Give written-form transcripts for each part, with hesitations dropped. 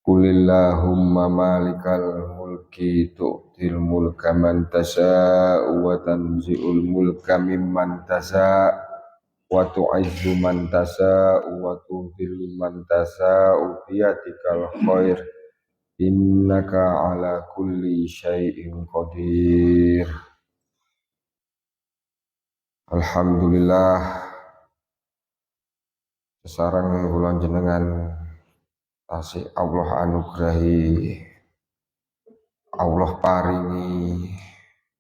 Qulillahumma malikal mulki tu'til mulka man tasa'u wa tanzi'ul mulka mimman tasa'u wa tu'izzu man tasa'u wa tudhillu man tasa'u biyadikal khair innaka ala kulli syai'in qadir. Alhamdulillah sesarang kula jenengan tasih Allah anugrahi, Allah paringi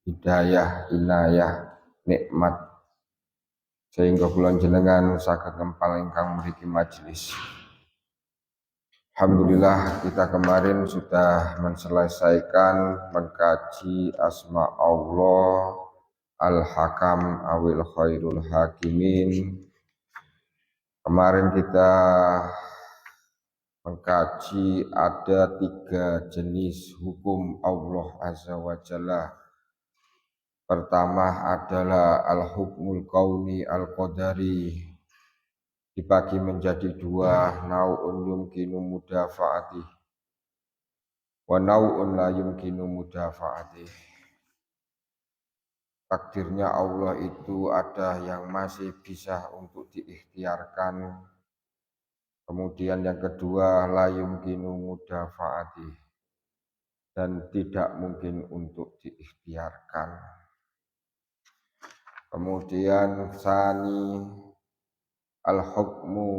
hidayah, inayah, nikmat sehingga kula jenengan saged ngempal ingkang mriki majelis. Alhamdulillah kita kemarin sudah menyelesaikan mengkaji asma Allah Al-Hakam awil Khairul Hakimin. Kemarin kita mengkaji ada 3 jenis hukum Allah Azza wa Jalla. Pertama adalah al-hukmul kauni al-qadari, dibagi menjadi 2, nau'un yumkinu mudafa'ati wa nau'un la yumkinu mudafa'ati. Takdirnya Allah itu ada yang masih bisa untuk diikhtiarkan. Kemudian yang kedua, la yumkinu mudafa'ati, dan tidak mungkin untuk diikhtiarkan. Kemudian sani al-hukmu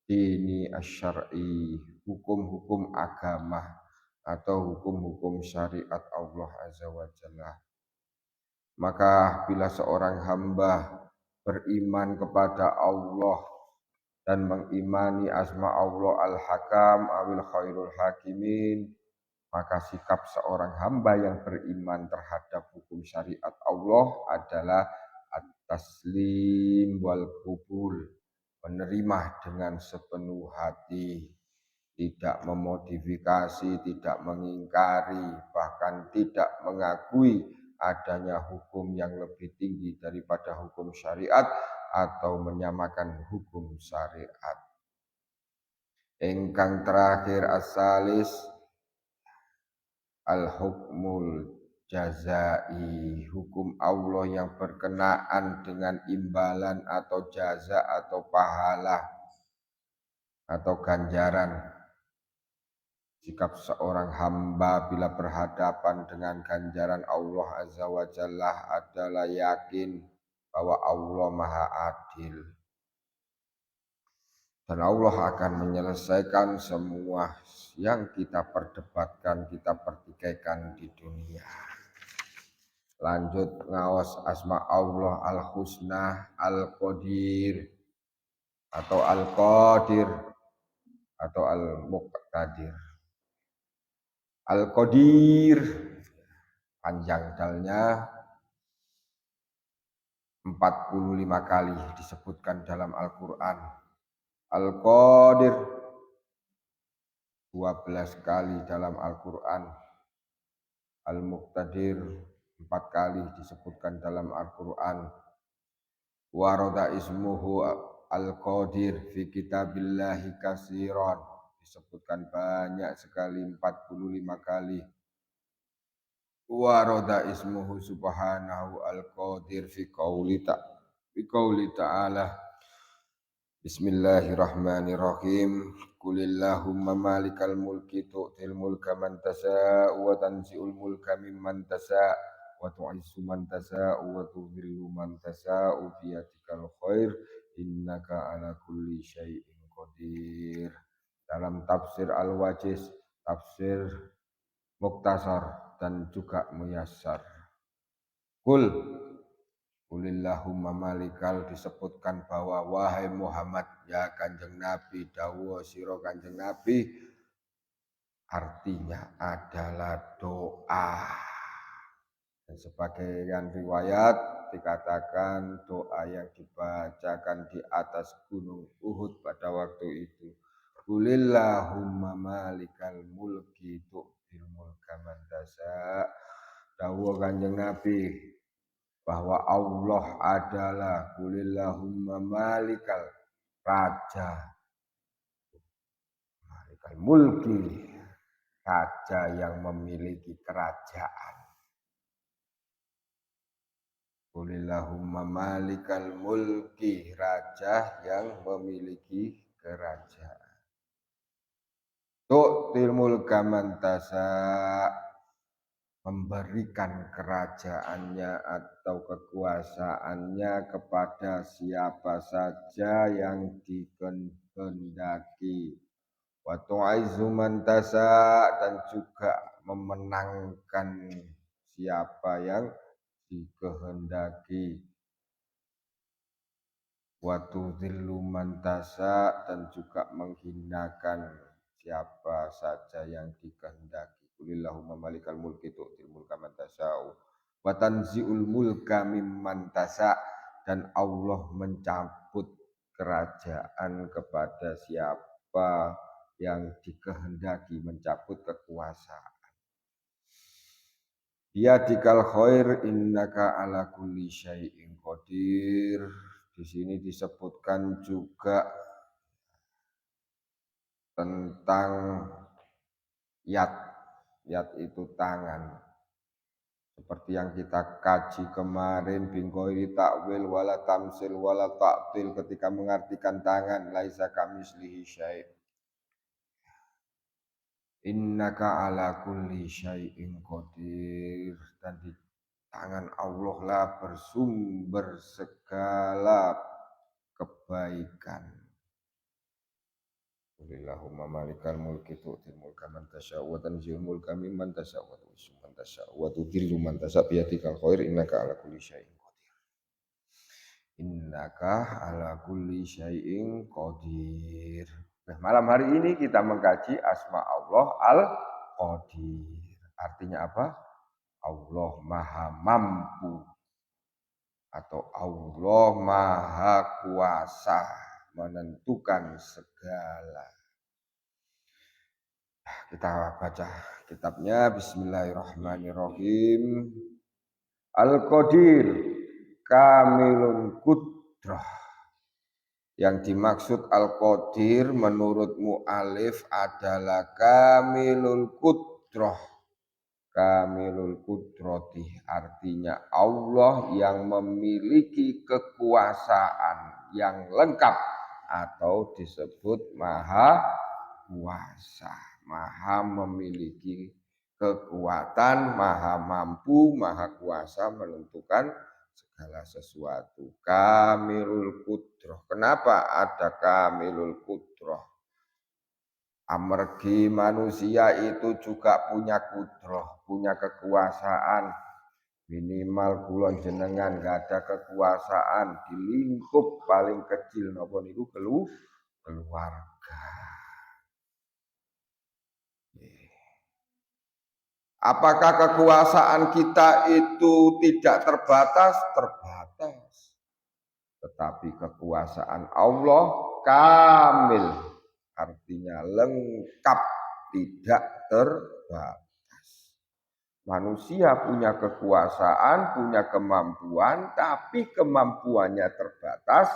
dini asy-syar'i, hukum-hukum agama atau hukum-hukum syariat Allah Azza wa Jalla. Maka bila seorang hamba beriman kepada Allah dan mengimani asma Allah Al-Hakam awil Khairul Hakimin, maka sikap seorang hamba yang beriman terhadap hukum syariat Allah adalah at-taslim wal qubul, menerima dengan sepenuh hati, tidak memodifikasi, tidak mengingkari, bahkan tidak mengakui adanya hukum yang lebih tinggi daripada hukum syariat atau menyamakan hukum syariat. Engkang terakhir asalis al-hukmul jazai, hukum Allah yang berkenaan dengan imbalan atau jaza atau pahala atau ganjaran. Sikap seorang hamba bila berhadapan dengan ganjaran Allah Azza wa Jalla adalah yakin bahwa Allah Maha Adil dan Allah akan menyelesaikan semua yang kita perdebatkan, kita pertikaikan di dunia. Lanjut ngawas asma Allah Al-Husna Al-Qadir atau Al-Qadir atau Al-Muqtadir. Al-Qadir panjang dalnya 45 kali disebutkan dalam Al-Quran. Al-Qadir 12 kali dalam Al-Quran. Al-Muqtadir 4 kali disebutkan dalam Al-Quran. Warada ismuhu Al-Qadir fi kitabillahi katsiran, disebutkan banyak sekali 45 kali. Warada ismuhu subhanahu Al-Qadir fi qauli ta'ala Bismillahirrahmanirrahim. Qulillahumma malikal mulki tu'til mulka man tasa'u wa tanzi'ul mulka mimman tasa'u wa tu'izzu man tasa'u wa tudhillu man tasa'u biyadikal khair innaka ala kulli syai'in qadir. Dalam tafsir Al-Wajiz, tafsir Mukhtasar dan juga Muyassar. Qulillahumma malikal, disebutkan bahwa wahai Muhammad, ya Kanjeng Nabi, dawuh sira Kanjeng Nabi, artinya adalah doa. Dan sebagian riwayat dikatakan doa yang dibacakan di atas gunung Uhud pada waktu itu. Qulillahumma malikal mulki tu'til mulka man tasha'. Dawuh Kanjeng Nabi bahwa Allah adalah qulillahumma malikal raja, malikal mulki, raja yang memiliki kerajaan. Qulillahumma malikal mulki, raja yang memiliki kerajaan. Tu'til mulka man tasha, memberikan kerajaannya atau kekuasaannya kepada siapa saja yang dikehendaki. Wa tu'izzu man tasha, dan juga memenangkan siapa yang dikehendaki. Wa tudhillu man tasha, dan juga menghinakan siapa saja yang dikehendaki. Qulillahumma malikal mulki tu'til mulka man tasha'u wa tanzi'ul mulka mimman tasha, dan Allah mencabut kerajaan kepada siapa yang dikehendaki, mencabut kekuasaan. Biyadikal khair innaka ala kulli syai'in qadir. Di sini disebutkan juga tentang yad. Yad itu tangan. Seperti yang kita kaji kemarin, bingkoiri takwil wala tamsil wala ta'til, ketika mengartikan tangan, laisa kamislihi syai'. Innaka ala kulli syai'in qadir, dan di tangan Allah lah bersumber segala kebaikan. Qulillahumma malikal mulki tu'til mulka man tasya'u wa tanzi'ul mulka mimman tasya'u wa tu'izzu man tasya'u wa tudhillu man tasya'u biyadikal khair innaka ala kulli syai'in qadir. Innaka ala kulli syai'in qadir. Nah, malam hari ini kita mengkaji asma Allah Al-Qadir. Artinya apa? Allah Maha Mampu atau Allah Maha Kuasa menentukan segala. Kita baca kitabnya. Bismillahirrahmanirrahim. Al-Qadir kamilun qudrah. Yang dimaksud Al-Qadir menurut mu'alif adalah kamilul qudrah. Kamilul qudrati, artinya Allah yang memiliki kekuasaan yang lengkap atau disebut maha kuasa. Maha memiliki kekuatan, maha mampu, maha kuasa menentukan segala sesuatu. Kamilul qudrah. Kenapa ada kamilul qudrah? Amargi manusia itu juga punya kudrah, punya kekuasaan. Minimal kula jenengan gak ada kekuasaan di lingkup paling kecil napa niku keluarga. Apakah kekuasaan kita itu tidak terbatas? Terbatas. Tetapi kekuasaan Allah kamil, artinya lengkap, tidak terbatas. Manusia punya kekuasaan, punya kemampuan, tapi kemampuannya terbatas.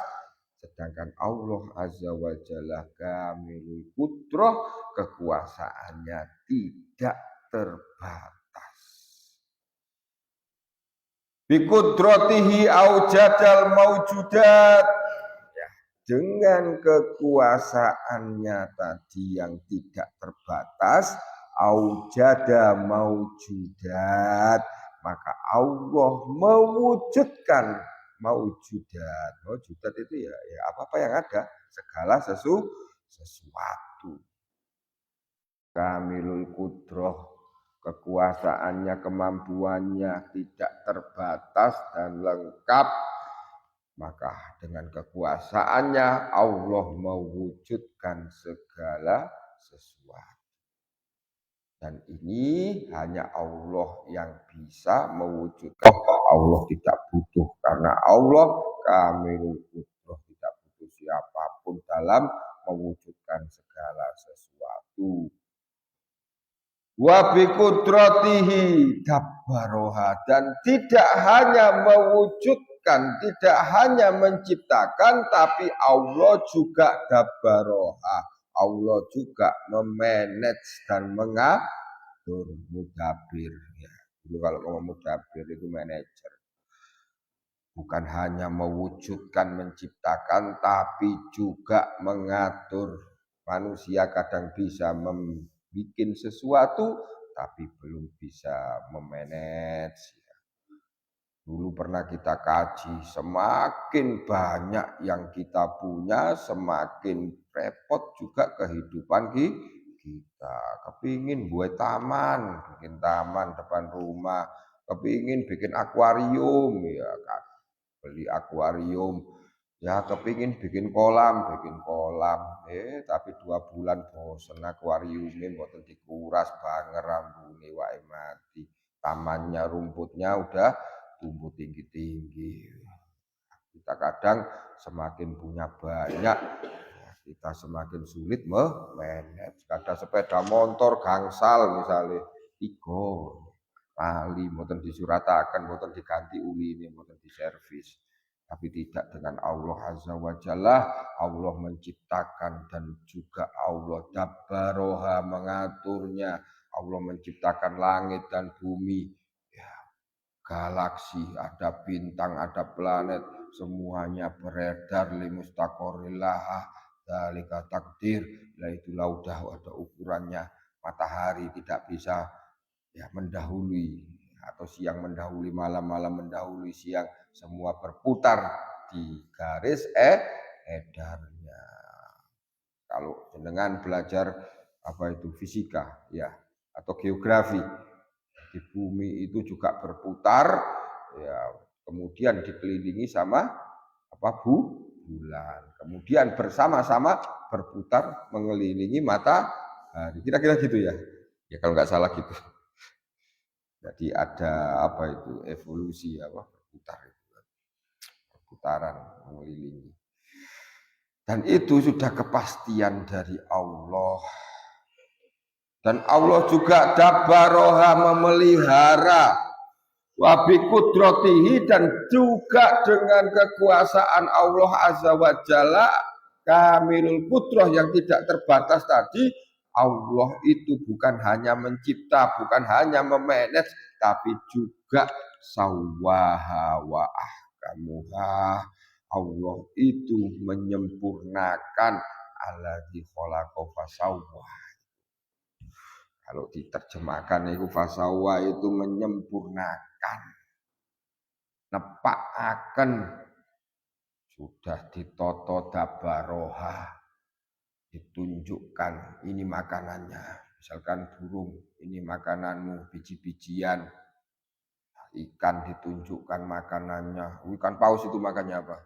Sedangkan Allah Azza wa Jalla kamilul qudrah, kekuasaannya tidak terbatas. Biqudratihi aujadal maujudat, ya, dengan kekuasaannya tadi yang tidak terbatas, aujada maujudat, maka Allah mewujudkan maujudat. Maujudat itu ya apa-apa yang ada, segala sesuatu. Kamilul qudrah, kekuasaannya, kemampuannya tidak terbatas dan lengkap, maka dengan kekuasaannya Allah mewujudkan segala sesuatu. Dan ini hanya Allah yang bisa mewujudkan. Allah tidak butuh, karena Allah kamilul qudrah, tidak butuh siapapun dalam mewujudkan segala sesuatu. Wa bi qudratihi dabbaroha, dan tidak hanya mewujudkan, tidak hanya menciptakan, tapi Allah juga dabbaroha. Allah juga memanage dan mengatur. Mudabbir ya. Dulu kalau ngomong mudabbir itu manajer. Bukan hanya mewujudkan, menciptakan, tapi juga mengatur. Manusia kadang bisa membuat sesuatu, tapi belum bisa memanage. Dulu pernah kita kaji, semakin banyak yang kita punya, semakin repot juga kehidupan kita. Kepingin buat taman, bikin taman depan rumah, kepingin bikin akuarium, ya kan, beli akuarium. Ya kepingin bikin kolam, tapi 2 bulan bosen akuariumnya mboten dikuras banger rambune wae mati. Tamannya rumputnya udah tumbuh tinggi-tinggi. Kita kadang semakin punya banyak, kita semakin sulit memanage. Kadang sepeda motor gangsal misalnya, igo kali mboten disurataken, mboten diganti uline, mboten diservis. Tapi tidak dengan Allah Azza wa Jalla. Allah menciptakan dan juga Allah dabbaroha mengaturnya. Allah menciptakan langit dan bumi, galaksi, ada bintang, ada planet, semuanya beredar li mustaqorrillah, dzalika takdir. Lah itulah udah ada ukurannya. Matahari tidak bisa ya mendahului, atau siang mendahului malam, malam mendahului siang, semua berputar di garis edarnya. Kalau jenengan belajar apa itu fisika ya atau geografi, di bumi itu juga berputar ya, kemudian dikelilingi sama bulan, kemudian bersama-sama berputar mengelilingi matahari, kira-kira gitu ya kalau nggak salah gitu. Jadi ada apa itu evolusi perputaran mengelilingi, dan itu sudah kepastian dari Allah. Dan Allah juga dabbaroha memelihara, wabi kudratihi, dan juga dengan kekuasaan Allah Azza wa Jalla, kamilul kudrah yang tidak terbatas tadi. Allah itu bukan hanya mencipta, bukan hanya memanage, tapi juga sawwaha wa ahkamuha. Allah itu menyempurnakan alladzi khalaqa fasawwa. Kalau diterjemahkan itu fasawa itu menyempurnakan, nepakaken, sudah ditoto dabaroha, ditunjukkan ini makanannya. Misalkan burung, ini makananmu, biji-bijian. Ikan ditunjukkan makanannya. Ikan paus itu makannya apa?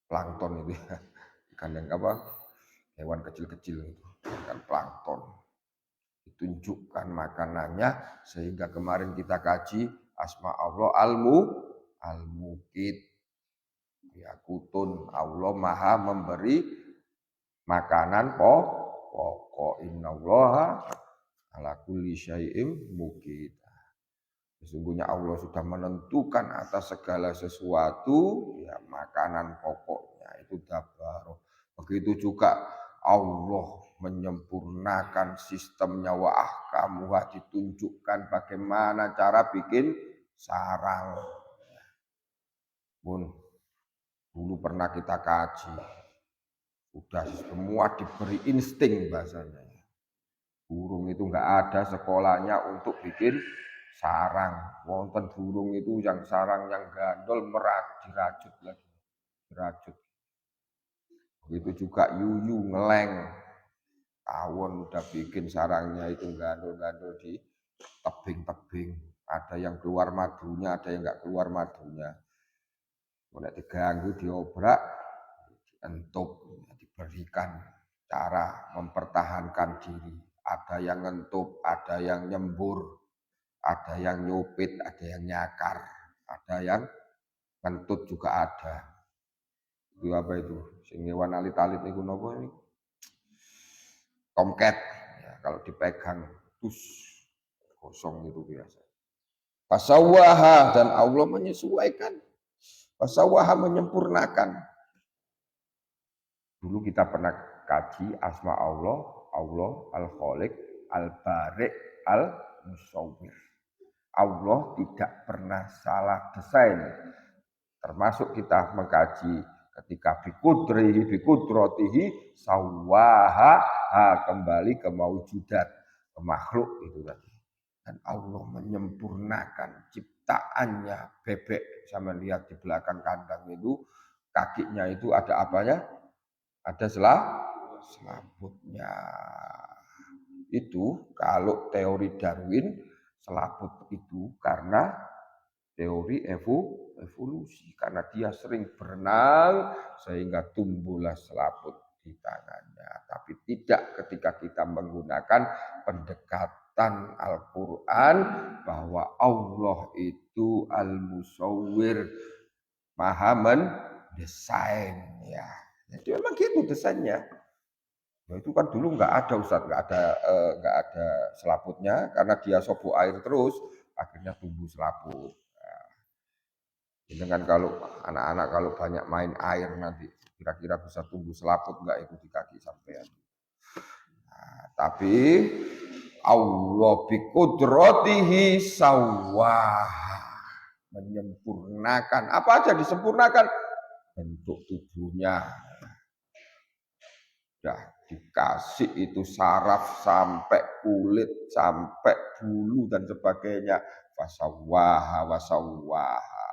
Plankton itu ya. Ikan yang apa? Hewan kecil-kecil itu. Ikan plankton. Ditunjukkan makanannya, sehingga kemarin kita kaji asma Allah al-muqit, ya kutun, Allah maha memberi makanan pokok. Innallaha ala kulli syai'in muqit. Sesungguhnya Allah sudah menentukan atas segala sesuatu ya makanan pokoknya, itu dabaroh. Begitu juga Allah menyempurnakan sistemnya wa ahkamuha, ditunjukkan bagaimana cara bikin sarang. Pun dulu pernah kita kaji, sudah semua diberi insting bahasanya. Burung itu enggak ada sekolahnya untuk bikin sarang. Wonten burung itu yang sarang yang gandol dirajut lagi. Dirajut. Begitu juga yuyu, ngeleng. Tawon udah bikin sarangnya itu gandul-gandul di tebing-tebing. Ada yang keluar madunya, ada yang enggak keluar madunya. Kalau diganggu, diobrak, dientup, diberikan cara mempertahankan diri. Ada yang ngentup, ada yang nyembur, ada yang nyupit, ada yang nyakar, ada yang ngentut juga ada. Itu apa itu? Sing hewan alit-alit niku napa ini? Tomcat. Ya, kalau dipegang tus kosong itu biasa. Fasawwaha, dan Allah menyesuaikan. Fasawwaha menyempurnakan. Dulu kita pernah kaji asma Allah, Allah Al-Khaliq, Al-Bari', Al-Musawwir. Allah tidak pernah salah desain. Termasuk kita mengkaji ketika bikudratihi sawaha kembali ke maujudat, ke makhluk itu tadi. Dan Allah menyempurnakan ciptaannya bebek. Sama lihat di belakang kandang itu kakinya itu ada apanya? Ada selaputnya. Itu kalau teori Darwin selaput itu karena teori evolusi. Karena dia sering berenang sehingga tumbuhlah selaput di tangannya. Tapi tidak ketika kita menggunakan pendekatan Al-Quran bahwa Allah itu Al-Musawwir, maha mendesain. Ya. Jadi memang gitu desainnya. Nah, itu kan dulu nggak ada Ustaz, nggak ada selaputnya karena dia sobo air terus, akhirnya tumbuh selaput. Dengan kalau anak-anak kalau banyak main air nanti kira-kira bisa tumbuh selaput nggak itu di kaki sampean. Nah, tapi Allah biqudratihi sawaha, menyempurnakan. Apa aja disempurnakan? Bentuk tubuhnya. Sudah dikasih itu saraf sampai kulit, sampai bulu dan sebagainya. Wasawaha wasawaha.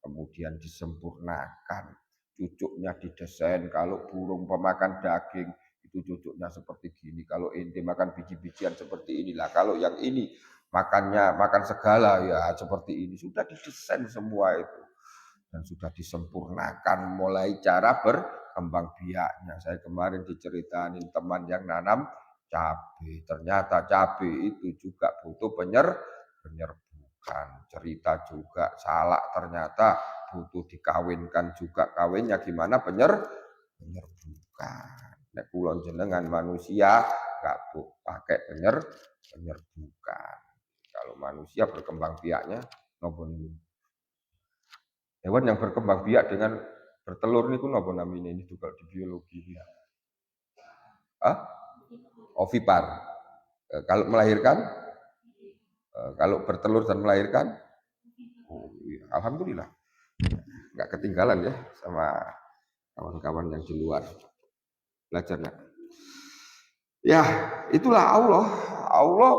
Kemudian disempurnakan. Cucuknya didesain. Kalau burung pemakan daging, itu cucuknya seperti gini. Kalau ente makan biji-bijian seperti inilah. Kalau yang ini makan segala ya seperti ini. Sudah didesain semua itu. Dan sudah disempurnakan mulai cara berkembang biaknya. Saya kemarin diceritain teman yang nanam cabai. Ternyata cabai itu juga butuh penyerbukan. Cerita juga salak ternyata butuh dikawinkan juga. Kawinnya gimana? Penyerbukan. Nek kulon jenengan manusia nggak pakai penyerbukan. Kalau manusia berkembang biaknya nopo ini. Hewan yang berkembang biak dengan bertelur ini pun apa namanya ini juga di biologi. Ovipar. Kalau melahirkan, kalau bertelur dan melahirkan, oh, iya. Alhamdulillah, nggak ketinggalan ya sama kawan-kawan yang di luar belajarnya. Ya, itulah Allah. Allah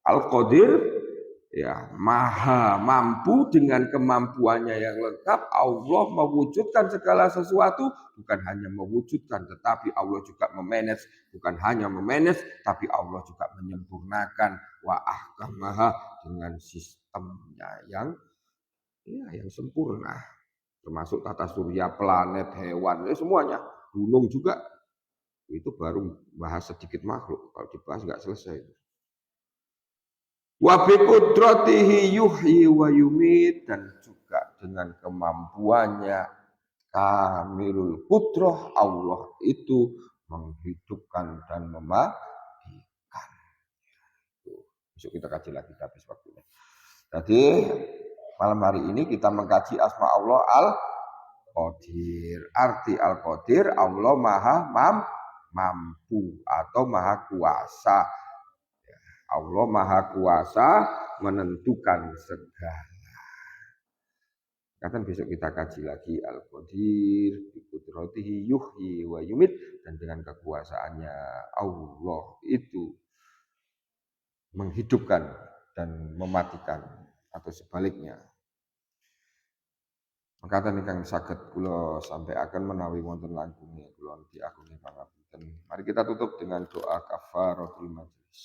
Al-Qadir. Ya, maha mampu dengan kemampuannya yang lengkap. Allah mewujudkan segala sesuatu, bukan hanya mewujudkan, tetapi Allah juga memanage, bukan hanya memanage, tapi Allah juga menyempurnakan wa ahkamaha dengan sistemnya yang sempurna, termasuk tata surya, planet, hewan, semuanya, gunung juga. Itu baru bahas sedikit makhluk, kalau dibahas nggak selesai. Wa bi qudratihi yuhyi wa yumit, dan juga dengan kemampuannya kamilul qudrah Allah itu menghidupkan dan mematikan. Besok kita kaji lagi habis waktunya. Jadi malam hari ini kita mengkaji asma Allah Al-Qadir. Arti Al-Qadir, Allah maha mampu atau maha kuasa. Allah maha kuasa menentukan segala. Kapan besok kita kaji lagi Al-Qadir, biqudratihi yuhyi wa yumit, dan dengan kekuasaannya Allah itu menghidupkan dan mematikan atau sebaliknya. Maka ingkang saged kula sampai akan menawi wonten langkungnya kula diagungi pangapunten. Mari kita tutup dengan doa kafaratul majlis.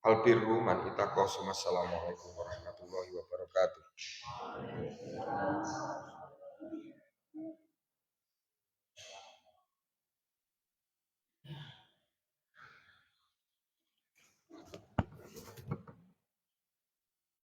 Al-birru man ittaqo. Assalamualaikum warahmatullahi wabarakatuh.